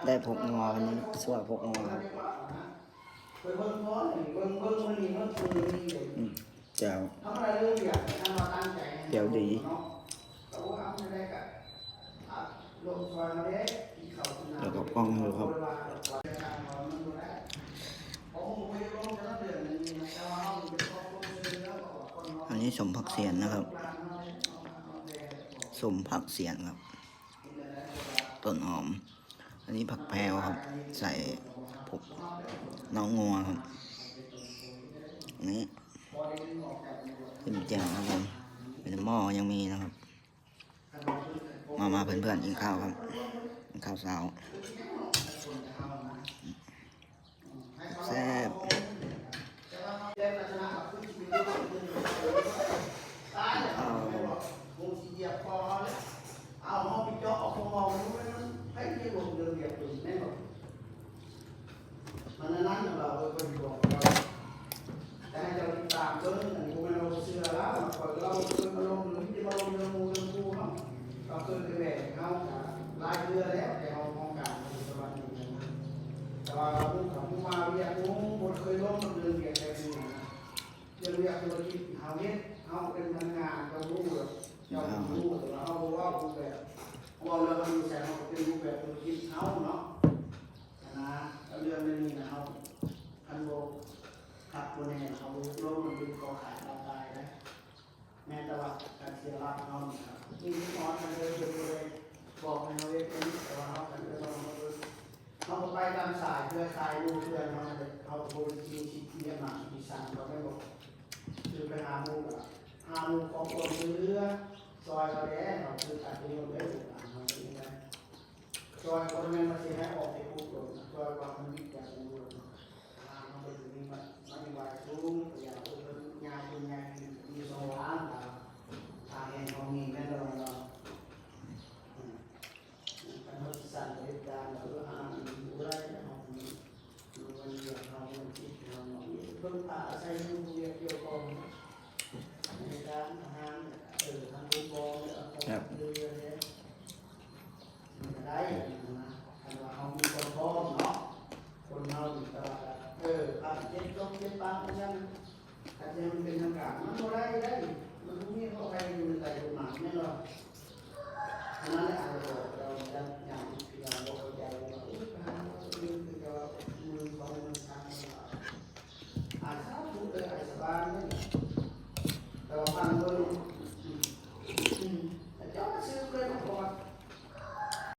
ได้พกงอวันนี้สวยพกงอครับแจ๋วแจ๋วดีแล้วก็กล้องเลยครับอันนี้สมผักเสียนนะครับสมผักเสียนครับต้นหอมอันนี้ผักแพรวครับใส่ผงน้องงัวครับอันนี้เป็นแจ่วครับผมเป็นหม้อยังมีนะครับมาเพื่อนๆกินข้าวครับกินข้าวเช้าแซ่บเอาห้องปิดจอออกมองให้ที่ลงเดินเหยียบตื่นแน่นอนมันนั้นเราเป็นคนบอกเราแต่ให้เราติดตามเรื่องอันนี้พวกเราเชื่อแล้วปล่อยเราเป็นอารมณ์หรือที่เราเรื่องมูเรื่องมูเนาะเราเคยไปแบกเขาลายเรือแล้วแต่เรามองการในสวรรค์นี้แต่ว่าเราพูดกับผู้มาเรียกงูบนเคยล้มมันเดินเหยียบแต่ดีนะเรื่องเรียกธุรกิจเขาเนี่ยเขาเป็นพนักงานเรารู้เลยเรารู้แต่เราเอาว่ารูปแบบว่าเราดูแสงเราเป็นรูปแบบธุรกิจเขาเนาะนะเรื่องนี้นะเขาคันโบขับตัวเนี่ยเขาล้มมันเป็นกอขายเราตายนะแม้แต่ว่าการเสียรับเขาครับที่นี่นอนมันเลยบอกให้เราเป็นแต่ว่าเขาเป็นเราเขาไปตามสายเพื่อคลายรูเพื่อนเขาโบราณชีวิตที่ยมาที่สั่งเขาไม่บอกคือไปหาหมูของคนเรือซอยเราแดงเราคือตัดที่เราได้ถูกอ่านเราเองนะซอยคนนั้นมาเสียให้ออกไปพูดก่อนซอยว่ามันมีแต่ดูมันไปถึงมันมีวายสูงอย่าเป็นงานเป็นงานมีสองล้านทางเองเขามีแม่เราการทดสอบเหตุการณ์เราดูได้เราดูวันเดียวเราคิดเราเพิ่งผ่าใช้มือเกี่ยวกับในการทำงานทำรูปบอลเรือเนี่ยได้นะถ้าว่าเขามีคนพร้อมเนาะคนเราอยู่ตลอดอาจจะเจ็บลมเจ็บปากยังอาจจะมันเป็นทางการมันก็ได้มันทุกนี้เขาไปอยู่ในใจกฎหมายแน่นอนฉะนั้นอาจจะ